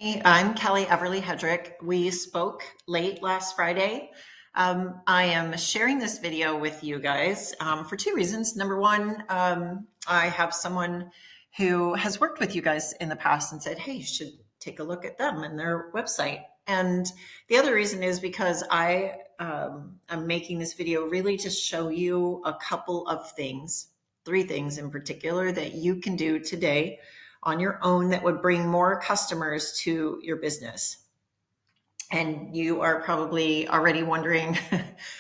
I'm Kelly Everly-Headrick. We spoke late last Friday. I am sharing this video with you guys for two reasons. Number one, I have someone who has worked with you guys in the past and said, hey, you should take a look at them and their website. And the other reason is because I'm making this video really to show you a couple of things, three things in particular that you can do today on your own that would bring more customers to your business. And you are probably already wondering,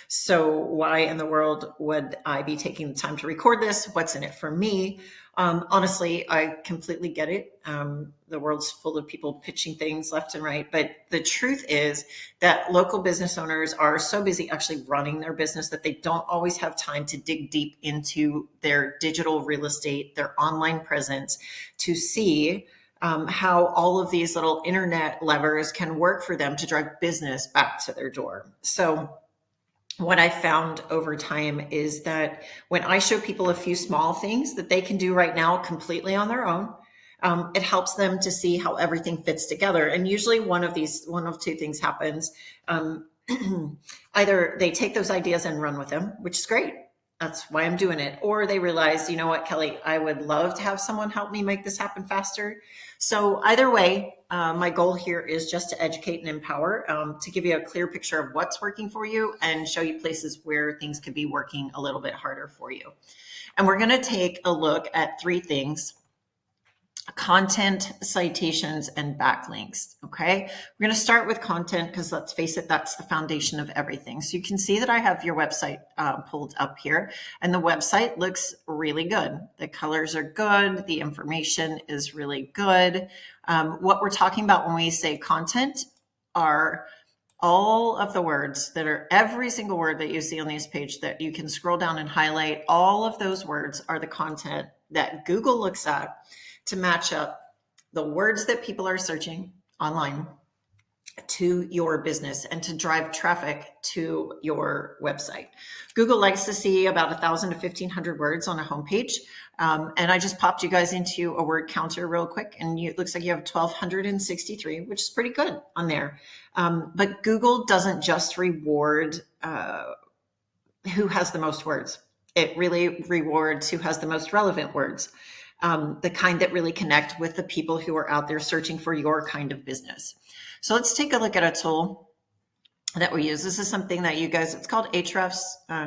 so why in the world would I be taking the time to record this? What's in it for me? Honestly, I completely get it. The world's full of people pitching things left and right. But the truth is that local business owners are so busy actually running their business that they don't always have time to dig deep into their digital real estate, their online presence, to see how all of these little internet levers can work for them to drive business back to their door. So what I found over time is that when I show people a few small things that they can do right now completely on their own, it helps them to see how everything fits together. And usually one of two things happens. Either they take those ideas and run with them, which is great. That's why I'm doing it. Or they realize, you know what, Kelly, I would love to have someone help me make this happen faster. So either way, my goal here is just to educate and empower, to give you a clear picture of what's working for you and show you places where things could be working a little bit harder for you. And we're going to take a look at three things: content, citations, and backlinks. Okay. We're going to start with content because let's face it, that's the foundation of everything. So you can see that I have your website pulled up here, and the website looks really good. The colors are good. The information is really good. What we're talking about when we say content are all of the words that are every single word that you see on this page that you can scroll down and highlight. All of those words are the content that Google looks at to match up the words that people are searching online to your business and to drive traffic to your website. Google likes to see about 1,000 to 1,500 words on a homepage. And I just popped you guys into a word counter real quick, and it looks like you have 1,263, which is pretty good on there. But Google doesn't just reward who has the most words. It really rewards who has the most relevant words. The kind that really connect with the people who are out there searching for your kind of business. So let's take a look at a tool that we use. This is something that you guys, it's called Ahrefs.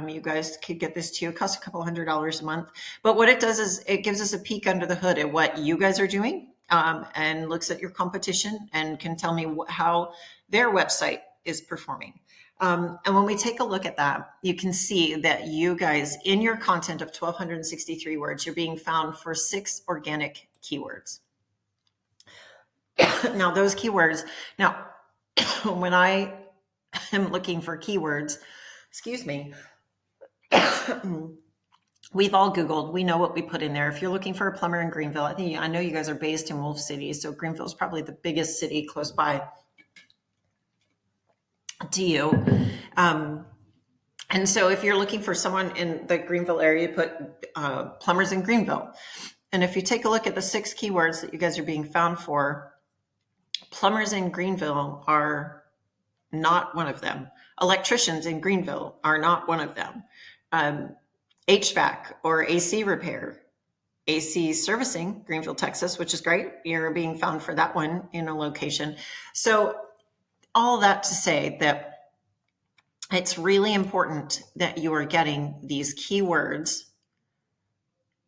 You guys could get this too. It costs a couple $100 a month. But what it does is it gives us a peek under the hood at what you guys are doing, and looks at your competition and can tell me how their website is performing. And when we take a look at that, you can see that you guys, in your content of 1,263 words, you're being found for 6 organic keywords. Now, those keywords, when I am looking for keywords, excuse me, we've all Googled, we know what we put in there. If you're looking for a plumber in Greenville, I know you guys are based in Wolf City, so Greenville is probably the biggest city close by to you. And so if you're looking for someone in the Greenville area, put plumbers in Greenville. And if you take a look at the 6 keywords that you guys are being found for, plumbers in Greenville are not one of them. Electricians in Greenville are not one of them. HVAC or AC repair, AC servicing, Greenville, Texas, which is great. You're being found for that one in a location. So all that to say that it's really important that you are getting these keywords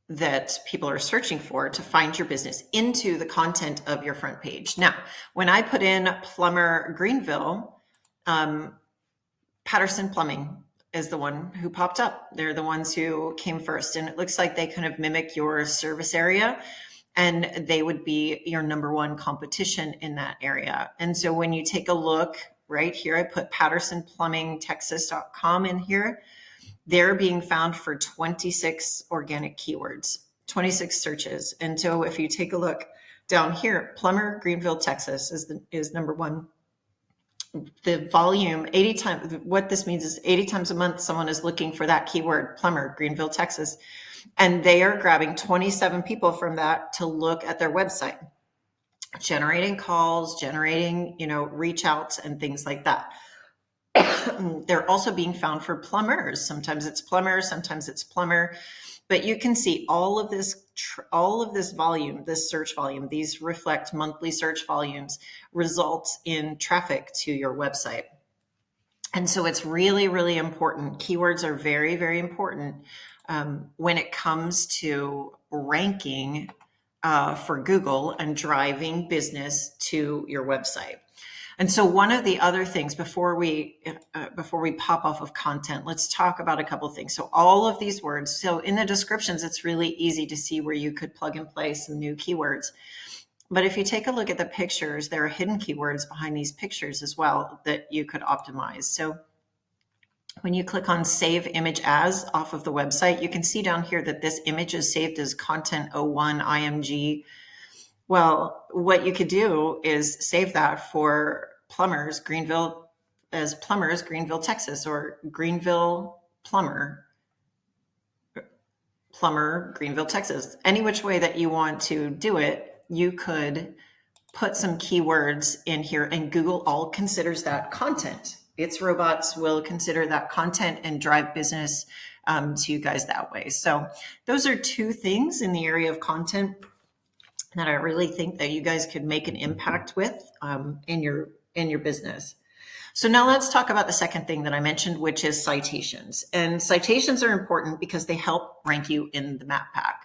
that people are searching for to find your business into the content of your front page. Now, when I put in plumber Greenville, Patterson Plumbing is the one who popped up. They're the ones who came first, and it looks like they kind of mimic your service area, and they would be your number one competition in that area. And so when you take a look right here, I put pattersonplumbingtexas.com in here. They're being found for 26 organic keywords, 26 searches. And so if you take a look down here, plumber Greenville, Texas is number one. The volume, 80 times, what this means is 80 times a month, someone is looking for that keyword, plumber, Greenville, Texas. And they are grabbing 27 people from that to look at their website. generating calls, generating, reach outs and things like that. They're also being found for plumbers. Sometimes it's plumber, sometimes it's plumber. But you can see all of this volume, this search volume, these reflect monthly search volumes, results in traffic to your website. And so it's really, really important. Keywords are very, very important when it comes to ranking for Google and driving business to your website. And so one of the other things before we pop off of content, let's talk about a couple of things. So all of these words, so in the descriptions, it's really easy to see where you could plug and play some new keywords. But if you take a look at the pictures, there are hidden keywords behind these pictures as well that you could optimize. So when you click on Save Image As off of the website, you can see down here that this image is saved as Content 01 IMG. Well, what you could do is save that for plumbers, Greenville, Texas, or Greenville Plumber, Greenville, Texas. Any which way that you want to do it, you could put some keywords in here, and Google all considers that content. Its robots will consider that content and drive business to you guys that way. So those are two things in the area of content that I really think that you guys could make an impact with in your business. So now let's talk about the second thing that I mentioned, which is citations. And citations are important because they help rank you in the map pack.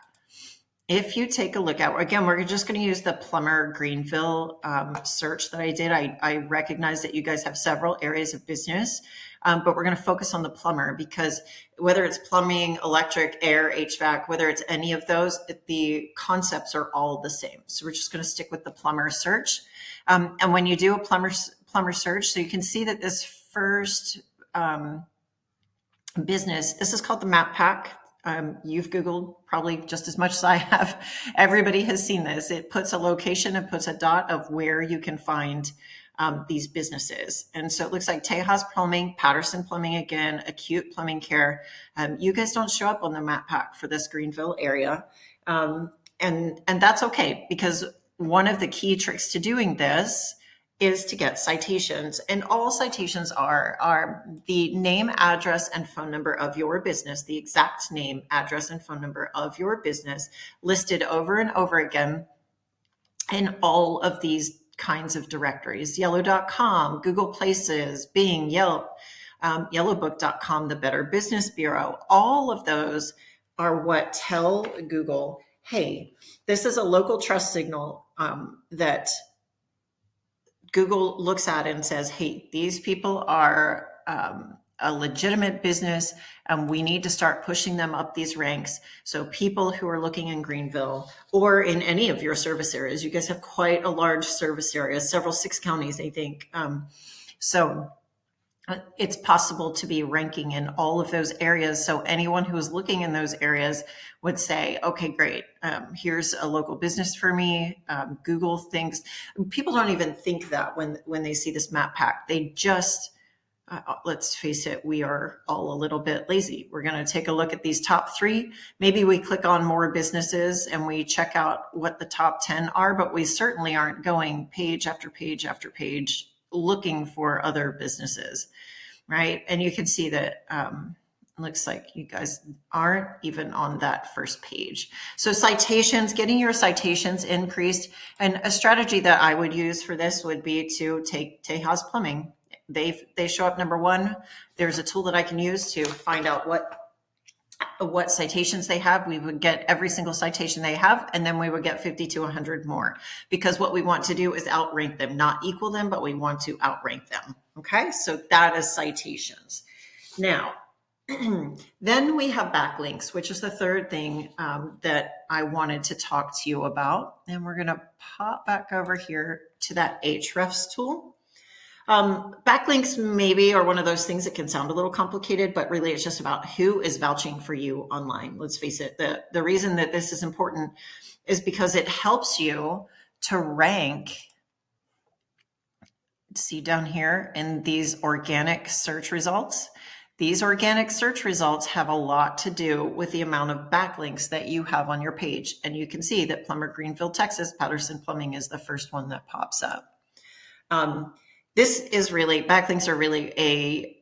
If you take a look at, again, we're just going to use the plumber Greenville search that I did. I recognize that you guys have several areas of business, but we're going to focus on the plumber because whether it's plumbing, electric, air, HVAC, whether it's any of those, the concepts are all the same. So we're just going to stick with the plumber search. And when you do a plumber search, so you can see that this first business, this is called the map pack. You've Googled probably just as much as I have. Everybody has seen this. It puts a location and puts a dot of where you can find these businesses. And so it looks like Tejas Plumbing, Patterson Plumbing again, Acute Plumbing Care. You guys don't show up on the map pack for this Greenville area. And that's okay, because one of the key tricks to doing this is to get citations. And all citations are the name, address, and phone number of your business, the exact name, address, and phone number of your business listed over and over again in all of these kinds of directories. Yellow.com, Google Places, Bing, Yelp, Yellowbook.com, the Better Business Bureau. All of those are what tell Google, hey, this is a local trust signal that Google looks at and says, hey, these people are a legitimate business and we need to start pushing them up these ranks. So people who are looking in Greenville or in any of your service areas, you guys have quite a large service area, 6 counties, I think. So it's possible to be ranking in all of those areas. So anyone who is looking in those areas would say, okay, great. Here's a local business for me. Google thinks, people don't even think that when they see this map pack. They just, let's face it, we are all a little bit lazy. We're going to take a look at these top 3. Maybe we click on more businesses and we check out what the top 10 are, but we certainly aren't going page after page after page looking for other businesses, right? And you can see that looks like you guys aren't even on that first page. So citations, getting your citations increased. And a strategy that I would use for this would be to take Tejas Plumbing. They show up number 1. There's a tool that I can use to find out what citations they have. We would get every single citation they have, and then we would get 50 to 100 more, because what we want to do is outrank them, not equal them, but we want to outrank them. Okay, so that is citations. Now, then we have backlinks, which is the third thing that I wanted to talk to you about. And we're going to pop back over here to that Ahrefs tool. Backlinks maybe are one of those things that can sound a little complicated, but really it's just about who is vouching for you online. Let's face it, the reason that this is important is because it helps you to rank. See down here in these organic search results, These organic search results have a lot to do with the amount of backlinks that you have on your page. And you can see that Plumber, Greenfield, Texas, Patterson Plumbing is the first one that pops up. This is really, backlinks are really a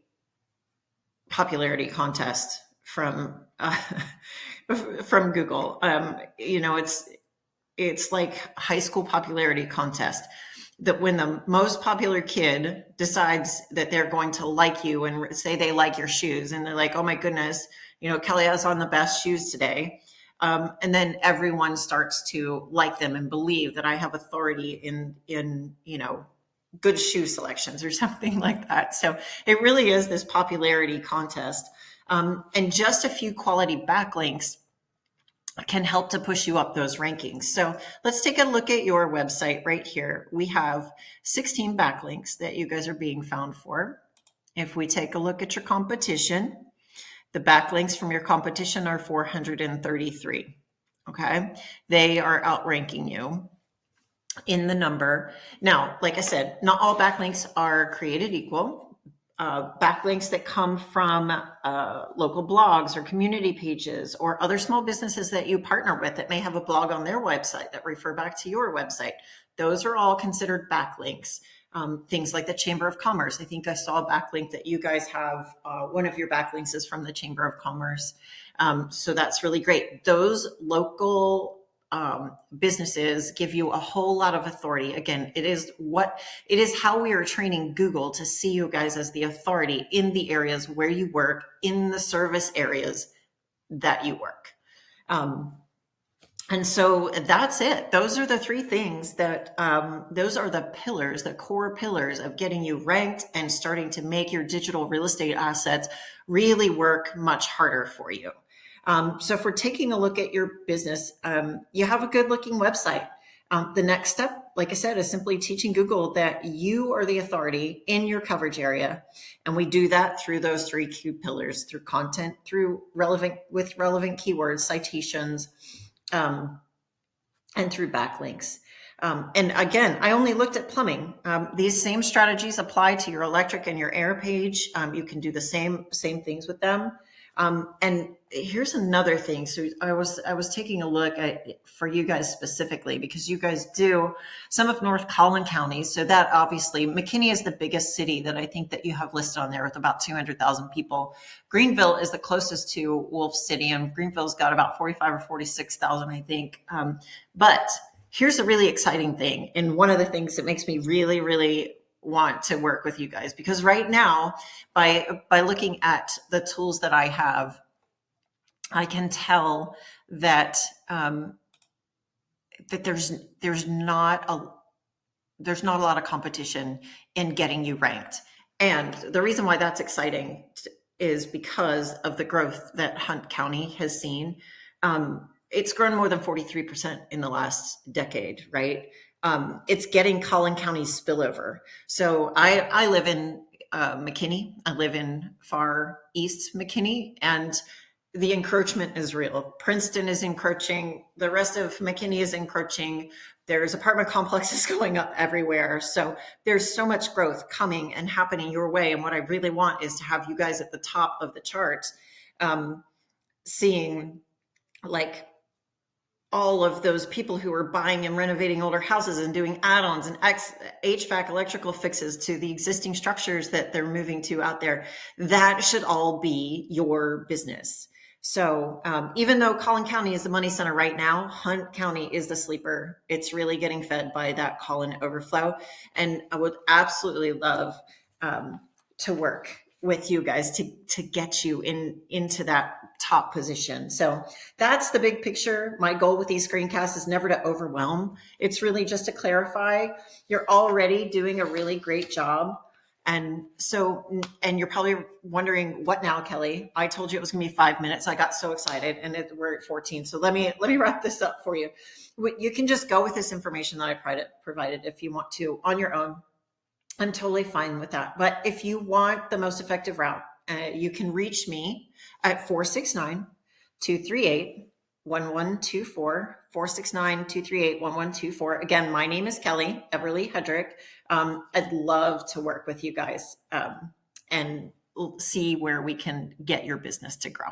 popularity contest from Google. It's like high school popularity contest, that when the most popular kid decides that they're going to like you and say they like your shoes, and they're like, oh my goodness, Kelly has on the best shoes today. And then everyone starts to like them and believe that I have authority in good shoe selections or something like that. So it really is this popularity contest. And just a few quality backlinks can help to push you up those rankings. So let's take a look at your website right here. We have 16 backlinks that you guys are being found for. If we take a look at your competition, the backlinks from your competition are 433. Okay. They are outranking you in the number. Now, like I said, not all backlinks are created equal. Backlinks that come from local blogs or community pages or other small businesses that you partner with that may have a blog on their website that refer back to your website. Those are all considered backlinks. Things like the Chamber of Commerce. I think I saw a backlink that you guys have. One of your backlinks is from the Chamber of Commerce. So that's really great. Those local businesses give you a whole lot of authority. Again, it is how we are training Google to see you guys as the authority in the areas where you work, in the service areas that you work. And so that's it. Those are the three things that, those are the pillars, the core pillars of getting you ranked and starting to make your digital real estate assets really work much harder for you. So if we're taking a look at your business, you have a good looking website. The next step, like I said, is simply teaching Google that you are the authority in your coverage area. And we do that through those three key pillars, through content, through relevant keywords, citations, and through backlinks. And again, I only looked at plumbing. These same strategies apply to your electric and your air page. You can do the same things with them. And here's another thing. So I was taking a look at for you guys specifically, because you guys do some of North Collin County. So that obviously McKinney is the biggest city that I think that you have listed on there with about 200,000 people. Greenville is the closest to Wolf City, and Greenville's got about 45 or 46,000, I think. But here's a really exciting thing. And one of the things that makes me really, really want to work with you guys, because right now, by looking at the tools that I have, I can tell that that there's not a lot of competition in getting you ranked. And the reason why that's exciting is because of the growth that Hunt County has seen. It's grown more than 43% in the last decade, right? It's getting Collin County's spillover. So I live in McKinney. I live in far east McKinney, and the encroachment is real. Princeton is encroaching. The rest of McKinney is encroaching. There's apartment complexes going up everywhere. So there's so much growth coming and happening your way. And what I really want is to have you guys at the top of the charts, seeing like all of those people who are buying and renovating older houses and doing add-ons and HVAC electrical fixes to the existing structures that they're moving to out there. That should all be your business. So even though Collin County is the money center right now, Hunt County is the sleeper. It's really getting fed by that Collin overflow. And I would absolutely love to work with you guys to get you into that top position. So that's the big picture. My goal with these screencasts is never to overwhelm. It's really just to clarify. You're already doing a really great job. And you're probably wondering, what now, Kelly? I told you it was going to be 5 minutes. I got so excited, and we're at 14. So let me wrap this up for you. You can just go with this information that I provided if you want to on your own. I'm totally fine with that. But if you want the most effective route, you can reach me at 469-238-1124, 469-238-1124. Again, my name is Kelly, Everly-Headrick. I'd love to work with you guys. And see where we can get your business to grow.